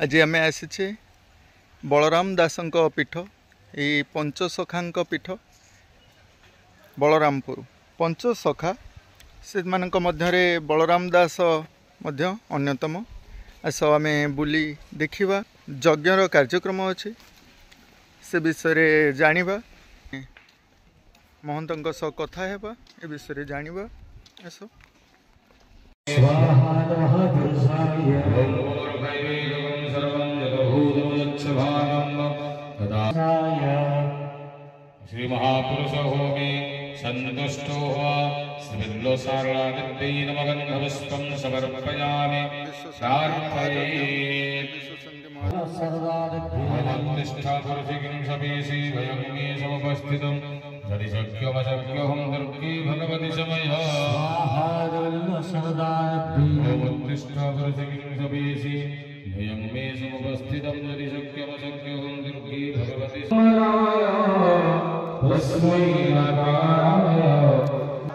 आज आम आसीचे बलराम दासंक पीठ यही पंचसखांक पीठ बलरामपुर पंचसखा से मानक मध्यरे बलराम दास मध्य अन्यतम। आस आम बुली देखा यज्ञर कार्यक्रम अच्छे से विषय जानिबा महंतों सह कथा हेबा ए विषय जानिबा। आस श्री महापुरुष होमे संतुष्टो हुआ सविल्लो सारणादित्यै नमगन्धपुष्पं समर्पयामि निष्ठा पुरुषिकिं सपेशि वयं मे समुपस्थितं यदि शक्यमशक्यहं दुर्गे भगवति समया निष्ठा पुरुषिकिं सपेशि वयं मे समुपस्थितं यदि शक्यमशक्यहं दुर्गे भगवति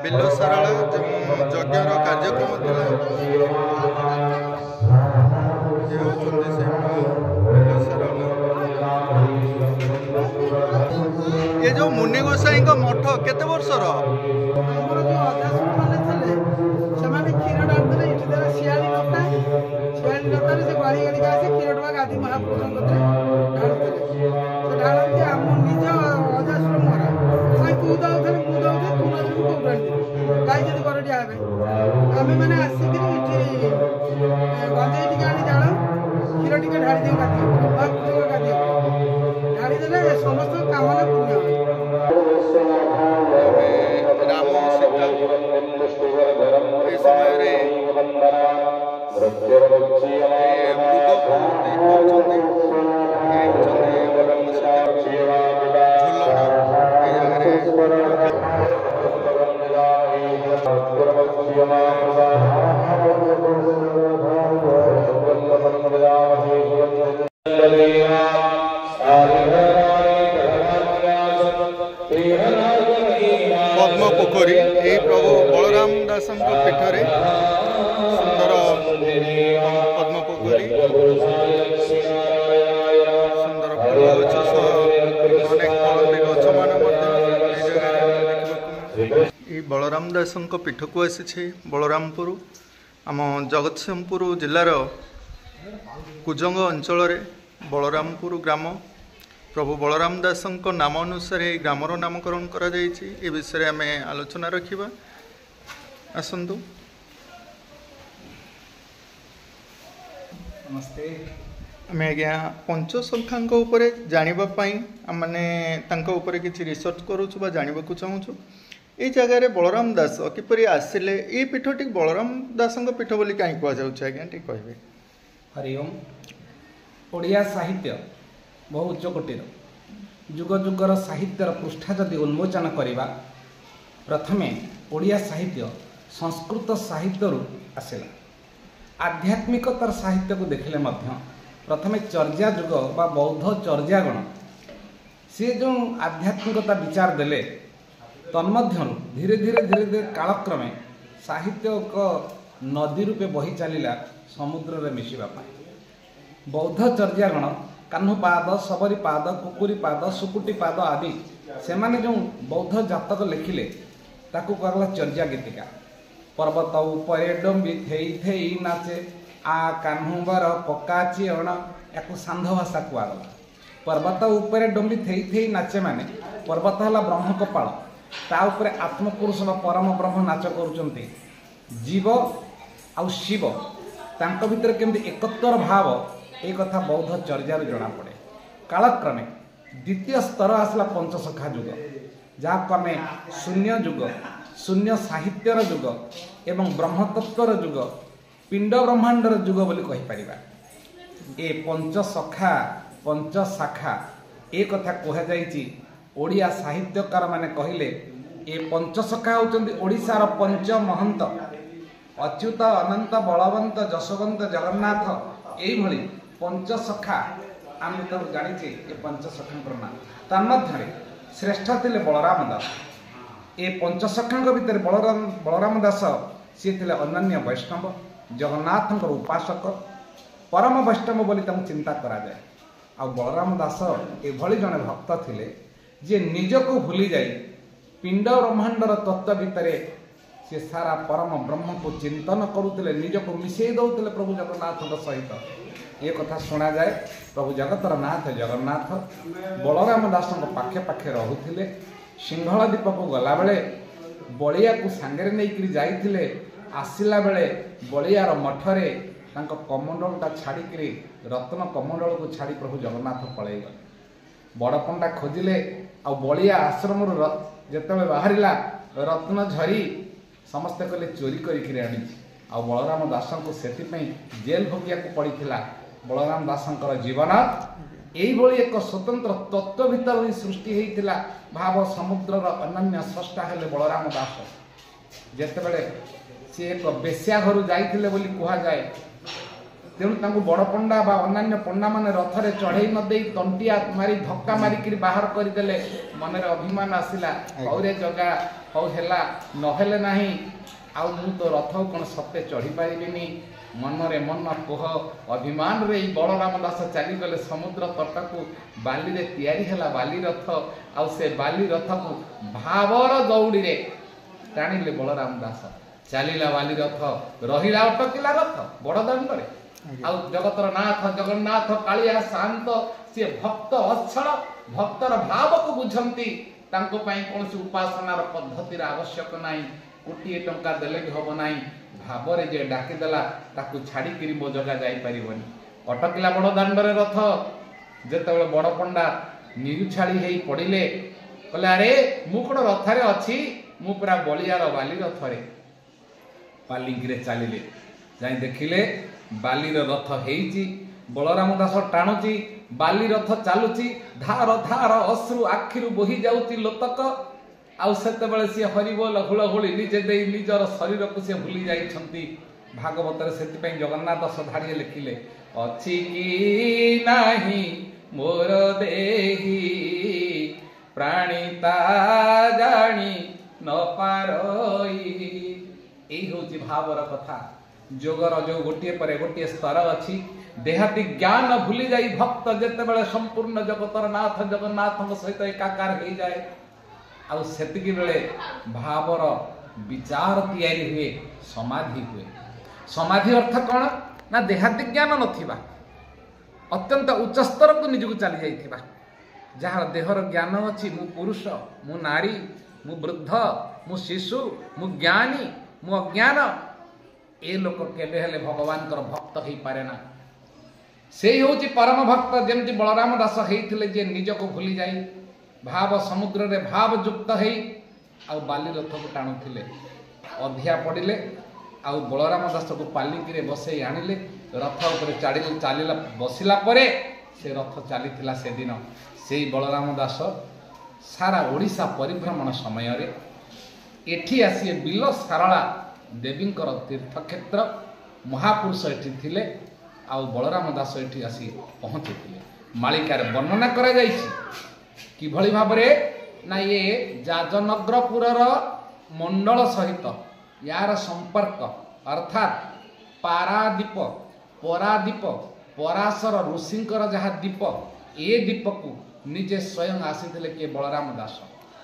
बिल्लो साराला यज्ञर कार्यक्रम ये जो मुनि गोसाई मठ केते वर्षर आम मैंने आसिक गंजे टी आनी जान क्षीर टी ढाड़ी दे गाधी ढाड़ी देने समस्त कामना पुण्य राम सीता ये समय पद्म पोखरी यही प्रभु बलराम दासंक पीठरे सुंदर पद्म पोखरी सुंदर फूल गच अनेक फल गच मान बलराम दासंक पीठ को आसी बलरामपुर आम जगतसिंहपुर जिलार कुजंग अंचल बलरामपुर ग्राम प्रभु बलराम दासंक नाम अनुसार ग्रामर नामकरण करा जायछि। ए विषय आम आलोचना रखिबा आसंतु। नमस्ते। आम आज्ञा पंचसंख्यांक उपरे जानिबा पई माने तांको उपरे किछि रिसर्च करूछु बा जानिबाकू चाहूछु। ए जगह रे बलराम दास किपरि आसिले ए पीठटी बलराम दासंक पीठ बोली काई कहवा जाउछ आज्ञा टी कहबे। हरि ओम। ओडिया साहित्य बहु उच्च कोटीर जुग जुगर साहित्यर पृष्ठा जदि उन्मोचन करवा प्रथमे ओडिया साहित्य संस्कृत साहित्य आसला। आध्यात्मिकतार साहित्य को देखले मध्य प्रथमे चर्या जुग बा बौद्ध चर्यागण सी जो आध्यात्मिकता विचार देले तन्मध्यनु धीरे धीरे धीरे धीरे कालक्रमे साहित्य को नदी रूपे बही चलला समुद्र रे मिशिबा पाई। बौद्ध चर्यागण कान्हुपाद सबरीपाद कुकुरीपाद सुकुटीपाद आदि से माने जो बौद्ध जातक लिखिले ताकू कहला चर्या गीतिका। पर्वत उपरे डोंबी थेई थेई नाचे आ कान्हुबर पकाची अण याकू सांध भाषा कुआगला। पर्वत उपरे डोंबी थेई थेई नाचे माने पर्वत हला ब्रह्म कपाल ता उपरे आत्मपुरुष व परम ब्रह्म नाच करुचंती। जीव आउ शिव तांक भितर केमती एकत्वर भाव ए कथा बौद्ध चर्या जना पड़े। कालक्रमे द्वितीय स्तर आसला पंचसखा जुग जहाँ को आम शून्य जुग शून्य साहित्यर जुग एवं ब्रह्मतत्वर जुग पिंड ब्रह्मांडर जुग बोली कहि परिबा। ए पंचसखा पंचशाखा ए कथा कह जाइछि। ओडिया साहित्यकार माने कहिले ए पंचसखा होचंदी ओडिसार पंच महंत अच्युत अनंत बलवंत जशवंत जगन्नाथ एई भली पंचसखा आम तो जानी ये पंचसखा नाम तन्मध्य श्रेष्ठ थे बलराम दास। ये पंचसखा भितर बलराम दास सी थे अनन्य वैष्णव जगन्नाथ उपासक परम वैष्णव बोली चिंता करा जाए। आ बलराम दास एभली जड़े भक्त थिले जे निजको भूली जाई पिंड ब्रह्मांडर तत्व भितर से सारा परम ब्रह्म को चिंतन करुले, निजको मिसई दौले प्रभु जगन्नाथ सहित। ये कथा शुणा जाए प्रभु जगतर नाथ जगन्नाथ बलराम दास पाखे पाखे रुले। सिंहल दीप को गला बेले बलिया को सांगे नहीं जाइए, आसला बेले बलियार मठरे कमंडलटा छाड़ी रत्न कमंडल को छाड़ी प्रभु जगन्नाथ पलि गले। बड़पंडा खोजिले आ बलिया आश्रम जिते बाहरिला रत्न झरी समस्ते कहले चोरी करी आनी। आ बलराम दास को से जेल भोगिया को पड़ा। बलराम दास जीवन यही एक स्वतंत्र तत्व भीतर ही सृष्टि होता। भाव समुद्रर अनन्य स्रष्टा हेले बलराम दास। जितेबले सी एक बेश्या घर जाइए बोली कह जाए, तेणु बड़पंडा बा अन्य पंडा माने रथरे चढ़ई नदे तंटिया मारी धक्का मारिक बाहर करदे। मन अभिमान आसला और जगह हौ है नहेले नहीं आउ मु तो रथ कौन सत्य चढ़ी पारिनी। मनरे मन कोह अभिमान रे बलराम दास चलीगले समुद्र तट को बाली रे तैयारी है बाली रथ। आउ से बाली रथ को भावर दौड़ी रे टाणिले बलराम दास। चलीला बाली रथ रहिला अटकिला रथ बड़ दांडे। आउ जगतर नाथ जगन्नाथ कालिया शांत सी भक्त अक्षर भक्तर भाव को बुझंती। तांको पई कौन उपासनार पद्धतिर आवश्यक नाई, कोटिए टंका देले भी हम ना भाव जे डाकीदेला ताकू छाड़ी मो जगह जापरि। अटकिला बड़ दांडरे रथ। जिते बड़ पंडा निरुछाड़ी हो पड़े कहले अरे मु कौन रथरे अच्छी मु पूरा बलियार बाली रथरे पालिंकी चलिले। जाई देखिले बालीर रथ हेइची, बलराम दास टाणुची, बाली रथ चलुची, धार धार अश्रु आखिरु बोही जाउची लोतक। आउ सेते बेले सी हरिबोल हुलहुली निजे दे निजर शरीर को सी भूली जाइछंती। भागवत सेति पई जगन्नाथ दास धाड़िए लिखिले अछि कि नाही मोर देही प्राणिता जानी न पारई। एई होची भावर कथा। जोगर जो गोटे पर गोटे स्तर अच्छी देहाती ज्ञान भूली जाई भक्त जिते संपूर्ण जगतर नाथ जगन्नाथ सहित एकाकार हो जाए। आउ सेतिकी बेले भावर विचार तैयारी हुए, समाधि हुए। समाधि अर्थ कौन ना देहाती ज्ञान नथिबा, अत्यंत उच्च स्तर को निजको चली जाइथिबा। जहाँ देहर ज्ञान अच्छी मु पुरुष मु नारी मु वृद्ध मु शिशु मु ज्ञानी मु अज्ञान ए लोक केबे हेले भगवान कर भक्त हो पारे ना। से होची परम भक्त जेमती बलराम दास होइथिले जे निजको भूली जाई भाव समुद्र रे भाव युक्त है आ बाली रथ को टाणुथिले। अधिया पड़िले आउ बलराम दास को पालिकी रे बसई आनिले। रथ ऊपर चलिला बसिला परे से रथ चलीथिला से दिन। से बलराम दास सारा ओडिशा परिभ्रमण समय रे एठी आसी बिल सारला देवींकर तीर्थक्षेत्र महापुरुष एठी थिले। आउ बलराम दास एठी आसी पहुँचीथिले। मालिकार वर्णना करा जाइछि किभଳି भाबरे ना ये जाजनग्रपुरर मंडल सहित यार संपर्क अर्थात पारादीप परादीप पराशर ऋषिंकर जहाँ दीप ए दीप को निजे स्वयं आसीथिले के बलराम दास।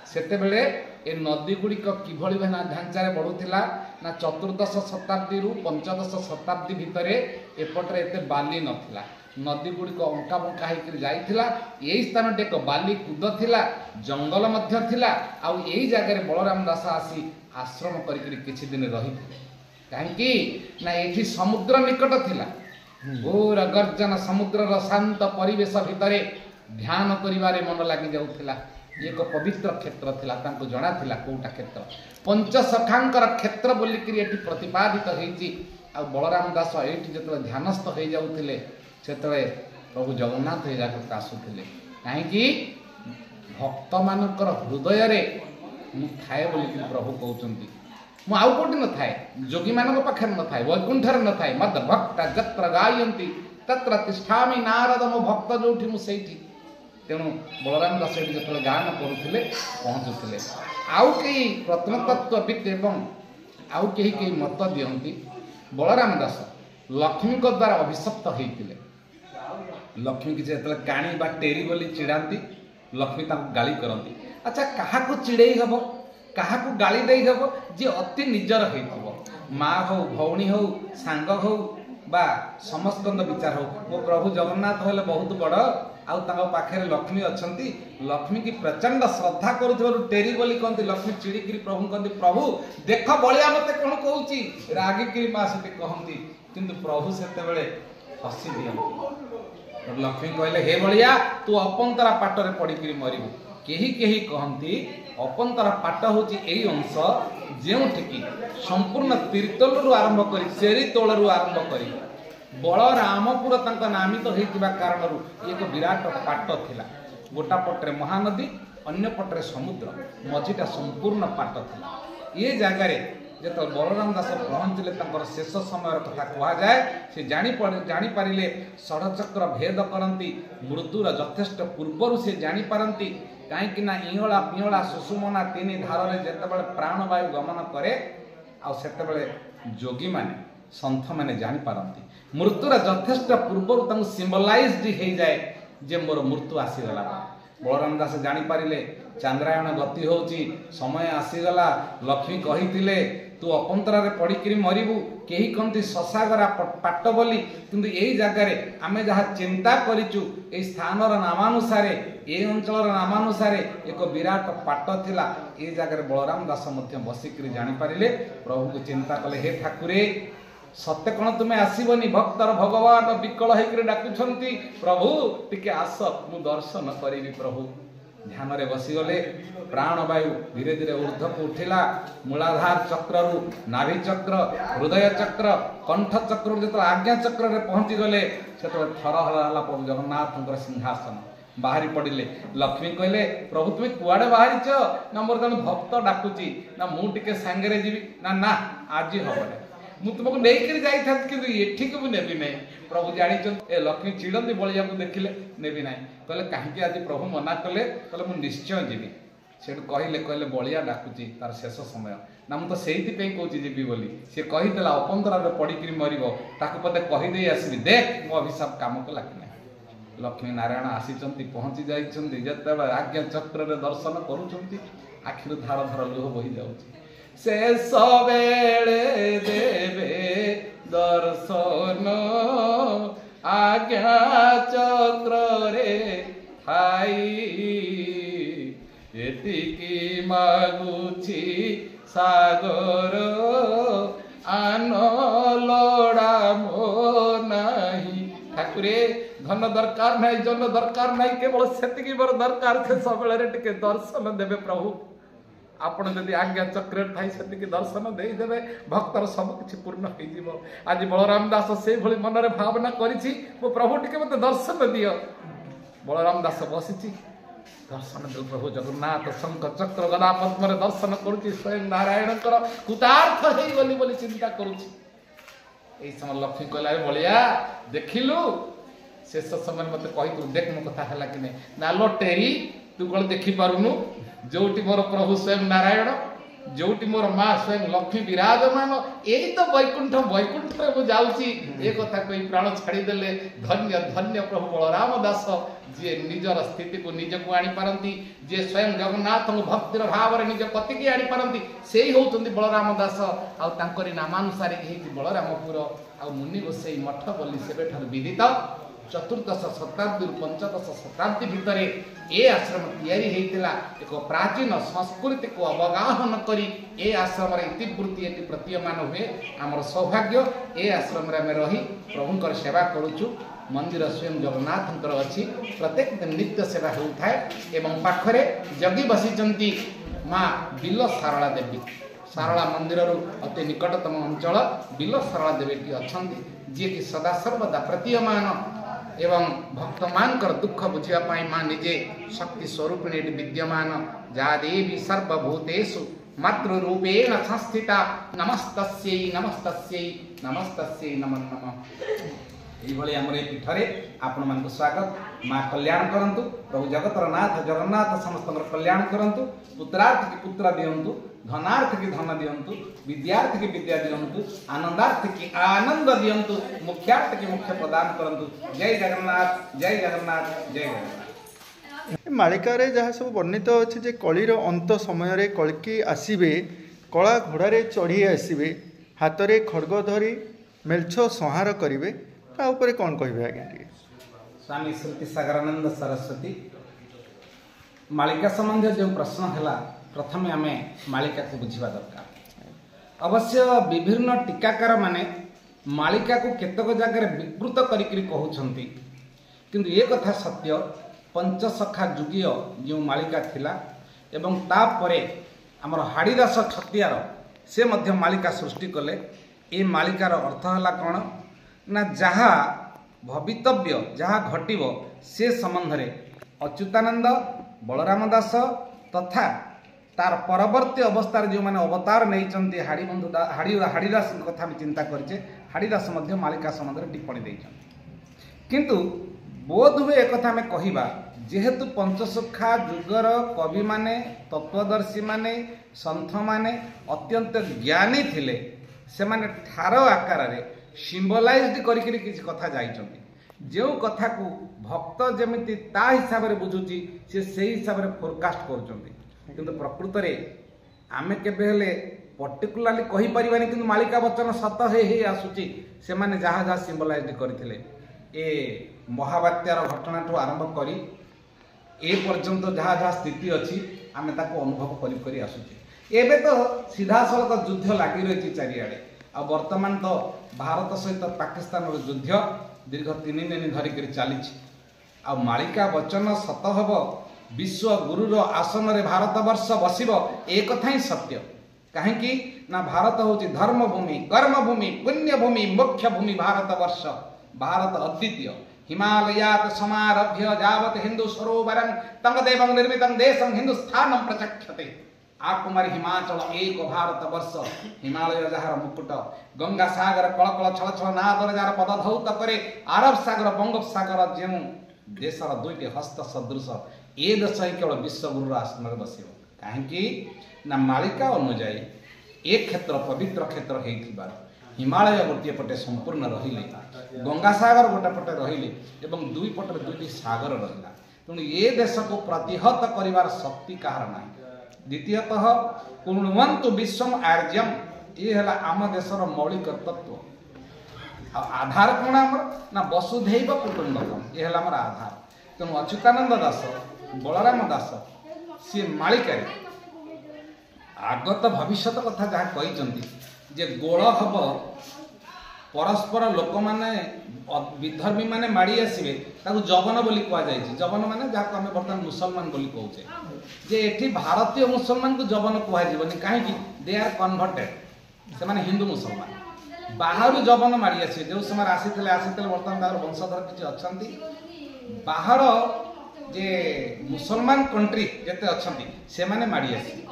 सेतेबेले ए नदी गुड़िक किभଳି ढांचारे बढ़ुथिला ना चतुर्दश शताब्दी रु पंचदश शताब्दी भितरे एपटरे एते बाली नथिला। नदी गुड़िक अंका बंका होकर जाइथिला। यही स्थान टे एक बाली कूद थिला, जंगल मध्य थिला। आउ यही जगह बलराम दास आसी आश्रम करिकरी किछि दिन रही। काहेकि ना एठी समुद्र निकट थिला। घोर गर्जन समुद्रर शांत परिवेश भितरे ध्यान करिवारे मन लागि जाउथिला। एक पवित्र क्षेत्र थिला, तांको जणा थिला कोटा क्षेत्र पंचसखांकर क्षेत्र बोलिकरी एठी प्रतिपादित होईची। आ बलराम दास एठी जतले ध्यानस्थ हो जाउथिले सेतले प्रभु जगन्नाथ ए जागत आसुथिले। काहेकि भक्त मानकर हृदय रे मु थाए बोलिकरी प्रभु कहउचंती। मु आउ कोटी न थाए, जोगी मानक पाखे न थाए, वैकुंठर न थाए। मद भक्त जत्र गायंती तत्र तिष्ठामि नारद मो भक्त जोठी मु सेठी। तेणु बलराम दास एठी जतले गान करुथिले पहुँचुथिले। आउ केही प्रत्नतत्वविद एवं आउ केही केही मत दियंती बलराम दास लक्ष्मी द्वारा अभिशप्त होते लक्ष्मी की जो काणी बा टेरी बोली चिड़ाती लक्ष्मी गाली करती। अच्छा क्या चिड़े हम क्या गाली दे हम जी अति निजर हो माँ हो भौणी हो सांग हो बा समस्त विचार हो मो प्रभु जगन्नाथ हेले बहुत बड़ आउ पाखे लक्ष्मी अच्छा लक्ष्मी की प्रचंड श्रद्धा करुवर टेरी बोली कहती लक्ष्मी चिड़िकी प्रभु कहती प्रभु देख बलिया मत कौन कह रागिकी माँ से कहती किंतु प्रभु से हसी दिखती लक्ष्मी कहले हे बलिया तू अपंतरा पाटरे पड़िकी मरबू कही कहती अपंतरा पाट हूँ यही अंश जोठिकी संपूर्ण तीर्तलू आरंभ कर चेरी तोलू आरंभ कर बलरामपुर नामित होता कारण एक विराट पाट थिला गोटा पटरे महानदी अन्य पटरे समुद्र मझीटा संपूर्ण पाट थिला ये जगार जो बलराम दास पहुँचले शेष समय कथा कहुए से जापारे षड़चक्र भेद करती मृत्युर यथेष्ट पूर्वर से जापारती कहीं इला पिला सुषुमना तीन धारे जिते प्राणवायु गमन करे आते जोगी माने सन्थ मैंने जापारती मृत्युर यथेष्ट पूर्वर सिम्बलाइज्ड हो जाए जे मोर मृत्यु आसीगला बलराम दास जापारे चांद्रायण गति हो समय आसीगला लक्ष्मी कही तू अपंतरा पड़िकी मरबू कही कहती शशागरा पाट बोली किंतु यही जगार आम जहाँ चिंता करूँ ये स्थानर नामानुसार ये अंचल नामानुसार एक विराट पाट थिला ये जगार बलराम दास बसिक जापारे प्रभु को चिंता कले हे ठाकुरे सत्य कौन तुम्हें आसबनी भक्तर भगवान विकल होकर डाकुंट प्रभु टिके आस मु दर्शन करी प्रभु ध्यान रे बसीगले प्राणवायु धीरे धीरे ऊर्ध्व को उठिला मूलाधार चक्र नाभि चक्र हृदय चक्र कंठ चक्र जो आज्ञा चक्र रे पहुंची गले से थर हला प्रभु जगन्नाथ सिंहासन बाहरी पड़े लक्ष्मी कहले प्रभु तुम्हें कुआड़े बाहरीच ना मोर जन भक्त डाकुची ना मुझे सांगे जीवी ना ना आज हम मुझे तुमको नहीं जाता कि एठिक नेबी ना प्रभु जानी ए लक्ष्मी चिड़ती बलिया को देखिले नेबी ना कहले कहीं आज प्रभु मना कले कहले मुझे निश्चय जीवी से कहले कहले बलिया डाकुची तार शेष समय ना मुझे तो कहूँ जीवी बोली सी कहीदेला अपंतरा पड़िकी मरब ताकू पते कहीदे आसबि देख मो अभिशाप काम को लगे लक्ष्मी नारायण आसी पहुँची जाते आज्ञा चक्र दर्शन करुँच आखिर धार धार लुह बही जाऊँगी शेष बेले देवे दर्शन आज्ञा चक्र रे ठाई एतिकी मागुछि सागर आन लोड़ा मो नहीं ठाकुरे धन दरकार नहीं जन दरकार नहीं केवल सेतिकी मोर दरकार से सब टिके दर्शन देवे प्रभु आपण जदि आज्ञा चक्र थाई से दर्शन देदेवे भक्तर सब किसी पूर्ण हो आज बलराम दास से भली मन में भावना करी मो प्रभु टिके मत दर्शन दियो बलराम दास बसी दर्शन दे प्रभु जगन्नाथ शंख चक्र गदा पद्म दर्शन करुच्ची स्वयं नारायण कृतार्थ होली बोली चिंता करुच्ची समय लक्ष्मी कहला बलिया देखिलु शेष समय मत कही देख मो कथा है कि ना लो टेरी तू कौन देखिपारुनु जोटी मोर प्रभु स्वयं नारायण जोटी मोर माँ स्वयं लक्ष्मी विराजमान यही तो वैकुंठ वैकुंठ में जाऊँगी ये कथा कही प्राण छाड़देले धन्य धन्य प्रभु बलराम दास जी निजर स्थिति को निज को आनीपारती जी स्वयं जगन्नाथ भक्तिर भाव में निज कतिकी आनीपारती से ही होती बलराम दास आरी नामानुसार बलरामपुर आ मुनि गोसाई मठ बोली से विदित चतुर्दश शताब्दी पंचदश शताब्दी भितर ये आश्रम या एक प्राचीन संस्कृति को अवगाहन करी ए आश्रम इतिवृत्ति ये प्रतीयमान हुए आमर सौभाग्य ए आश्रम रही प्रभुंकर सेवा करुचु मंदिर स्वयं जगन्नाथ अच्छी प्रत्येक दिन नित्य सेवा होता है एवं पाखरे जगी बसी माँ बिल सारला देवी सारला मंदिर अति निकटतम अंचल बिल सारला देवी अच्छा जी कि सदा सर्वदा प्रतीयमान एवं भक्त मानकर दुख बुझापाई माँ निजे शक्ति स्वरूपिणी विद्यमान जा देवी सर्वभूतेषु मातृरूपेण संस्थिता नमस्तस्यै नमस्तस्यै नमस्तस्यै नमः नमः। ये आम पीठरे आपण मान स्वागत माँ कल्याण करंतु प्रभु जगतर नाथ जगन्नाथ समस्त कल्याण करंतु पुत्रार्थ की पुत्र दियंतु धनार्थ की धन दियंतु, विद्यार्थ की विद्या दियंतु, आनंदार्थ की आनंद दियंतु, मुख्यार्थ की मुख्य प्रदान करंतु। जय जगन्नाथ, जय जगन्नाथ, जय जगन्नाथ। मालिकार जहाँ सब वर्णित अच्छे जे कलिर अंत समय कल्कि आसवे, कला घोड़े चढ़ी आसवे, हाथ में खड्ग धरी मेलछ संहार करेंगे, तापर कौन कहे आज्ञा? स्वामी श्रुति सागरानंद सरस्वती मालिका संबंधी जो प्रश्न है, प्रथम आम मालिका को बुझा दरकार। अवश्य विभिन्न टीकाकार माने मालिका को केतक जगह विकृत करी कहउछंती, किंतु ये कथा सत्य पंचसखा जुगीय जो मालिका थिला एवं तापरे आमर हाड़ीदास छतियार से मध्य मालिका सृष्टि कले। ए मालिकार अर्थ है कौन ना, जहाँ भवितव्य जहाँ घटिब से संबंध रे अच्युतानंद बलराम दास तथा तार परवर्ती अवस्था जो मैंने अवतार नहीं हाड़ी बंधु हाड़ीदास कथा भी चिंता करें। हाड़ीदास मध्य मालिका संबंध में टिप्पणी देते, किंतु बोध हुए एक कथा में कहवा जेहेतु पंचसखा जुगर कवि माने तत्वदर्शी माने संत माने अत्यंत ज्ञानी थिले, से माने ठार आकार रे सिंबलाइज्ड करिकरी किसी कथा जाइछन्ति। जो कथा को भक्त जमिति ता हिसाब रे बुझुची से सेही हिसाब रे फोरकास्ट करूछन्ति, किंतु प्रकृत रे आमे केबे हेले पर्टिकुलाली कहि परिबानी, किंतु मालिका वचन सत हे आसुची। से माने जहाँ जहाँ सिंबलाइज्ड करथिले ए महाबात्यार घटना ठू आरंभ करी ए पर्यंत जहाँ जहाँ स्थिति अच्छी आमे ताको अनुभव करी करी आसुचे। एबे तो सीधा सड़क युद्ध लगी रही चारिआडे, आ वर्तमान तो भारत सहित पाकिस्तान युद्ध दीर्घ 3 दिन धरिक चली। आ मालिका वचन सत हब, विश्व गुरुर आसन रे भारत वर्ष बसिब, ए कथा ही सत्य। कहीं ना भारत होची धर्म भूमि, कर्म भूमि, पुण्य भूमि, मोक्ष भूमि भारत वर्ष। भारत अद्वितीय, हिमालयात समारभ्य जावत हिंदू सरोवरं तंगदेवं निर्मितं देशं हिंदुस्थानं प्रचक्षते। आकुमारी हिमाचल एक भारत वर्ष, हिमालय जार मुकुट, गंगा सागर कलकल छल छल नादर जार पद धौत करे, आरब सागर बंगोपसागर जो देशर 2टी हस्त सदृश, ए देश ही केवल विश्वगुरु आसन में बस। कहीं ना मालिका अनुजाई एक क्षेत्र पवित्र क्षेत्र हो, हिमालय गोटे पटे संपूर्ण रहिले, गंगा सागर गोटे पटे रहिले एवं 2 पटे 2टी सागर रहा। तेणु ये देश को प्रतिहत करिवार शक्ति कहार ना। द्वितीयतः कुर्वन्तु विश्वम आर्यम, ये है आम देशर मौलिक तत्व। आधार कौन आमर ना वसुधैव कुटुंबकम, ये है आमर आधार। तेणु अच्युतानंद दास बलराम दास सी मालिका आगत भविष्यत कथा जहाँ कही जे गोल हम परस्पर लोक मैंने विधर्मी माने माड़ी आसवे, जगन बोली कहुई। जगन माने जहाँ आम बर्तमान मुसलमान बोली कहुचे, जे एठी भारतीय मुसलमान को जगन कहनी, कहीं दे आर कन्वर्टेड, से माने हिंदू मुसलमान। बाहर जगन माड़ी आसवे, जो समय आसी बर्तमान वंशधर किसी अच्छा बाहर जे मुसलमान कंट्री जेते अच्छा से माने माड़ी आसी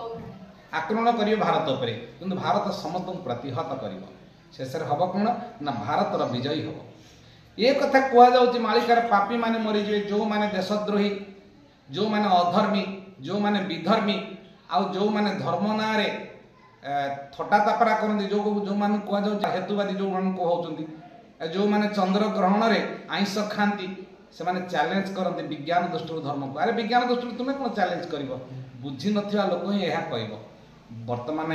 आक्रमण करियो भारत उपरे, किंतु भारत समस्त प्रतिहत करियो। शेष हम कौन ना भारतर विजयी हम। ये कथा कहुच्छी मालिकार पापी माने मरीजे, जो माने देशद्रोही, जो माने अधर्मी, जो माने विधर्मी, आउ जो माने धर्म ना रे थटा तापरा करती, जो माने कहुच्छा हेतुवादी जो मान कहउछंती, जो माने चंद्र ग्रहण रे आइंस खाती, से माने चैलेंज करते विज्ञान दृष्टि धर्म को। अरे विज्ञान दृष्टि तुम्हें कौन चैलेंज कर, बुझी नथिबा लोक ही यह कह। वर्तमान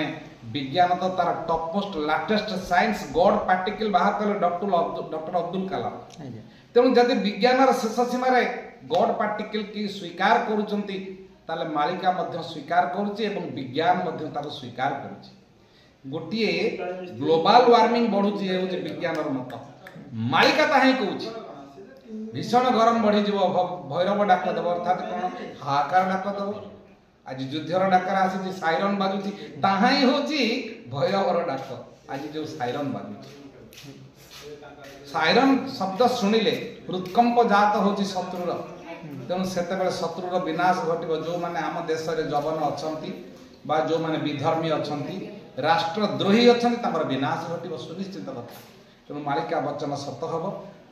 विज्ञान तो तार topmost latest science God particle बाहर कले डॉक्टर अब्दुल कलाम। तेणु जदि विज्ञान शेष सीमार गॉड पार्टिकल की स्वीकार करुचंती, ताले मालिका मध्य स्वीकार करुची एवं विज्ञान मध्य तार स्वीकार करुची। गोटे ग्लोबल वार्मिंग बढ़ुची हे विज्ञान मत, मालिका ताही कहूची भीषण गरम बढ़ी भैरव डाक देव, अर्थात कौन हाहाकार डाक देव। आज युद्धर डाकर आसी साइरन बाजुची, ताहा ही होची भैरवर डाक। आज जो साइरन बाजुची, साइरन शब्द शुणिले हृदकंप जात होची शत्रुर। तेणु सेतेबेले शत्रुर विनाश घटिब। जो माने आम देश रे जवन अछंती बा जो माने विधर्मी अछंती, राष्ट्रद्रोही अछंती, तापर विनाश घटिब सुनिश्चित कथा। तेणु मालिका वचन सत हब।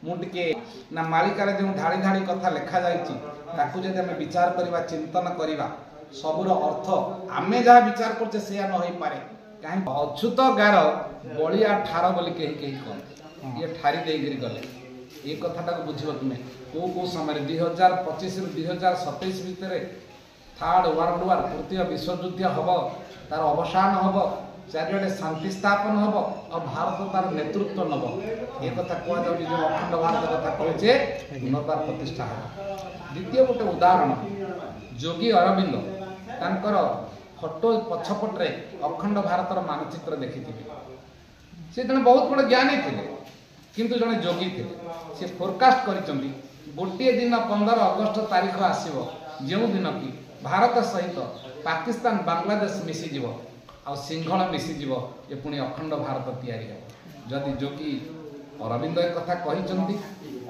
मुझे ना मालिकार जो धाड़ी धाड़ी कथा लिखा जाइए ताकू जब आम विचार करवा चिंतन करवा, सबुर अर्थ आमे जहाँ विचार करछे से न होई पारे काहे अछूत गार बलिया ठार बोली कही कहते ये ठारी देगिरी गले ये कथाटा को बुझिब तुमे को समय 2025 रु 2027 भितर थर्ड वर्ल्ड वार तृतीय विश्वयुद्ध हम तार अवसान हम चारिड़े शांति स्थापन हम और भारत तार नेतृत्व नब ये कथा कह जाऊँ जो अखंड भारत कथा कहे पुनर्बार प्रतिष्ठा हम द्वितीय गोटे उदाहरण योगी अरविंद तांकर फोटो पछपटे अखंड भारतर मानचित्र देखी से जन बहुत बड़ ज्ञानी थे किंतु जड़े योगी थे से फोरकास्ट कर गोटे दिन 15 अगस्ट तारीख आसो जो दिन कि भारत सहित पाकिस्तान बांग्लादेश मिसीज आ सिंहल मिसीज ये पुणी अखंड भारत तैयारी हो जदि योगी अरविंद एक कथा कहते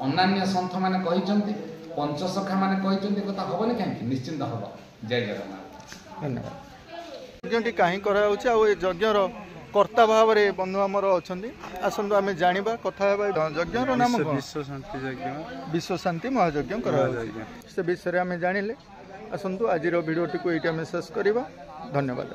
अन्य सन्थ मैंने कहते पंचसखा मैंने कहते कथा हेनी कहीं निश्चिंत हम जय जगन्नाथ धन्यवाद यज्ञ कहीं यज्ञर कर्ता भाव में बंधु आमर अच्छा आसतु आम जाना कथा यज्ञर नाम विश्व शांति महायज्ञ से विषय आम जानिले आसतु आज भिडियोटी को ये शेष करवा धन्यवाद।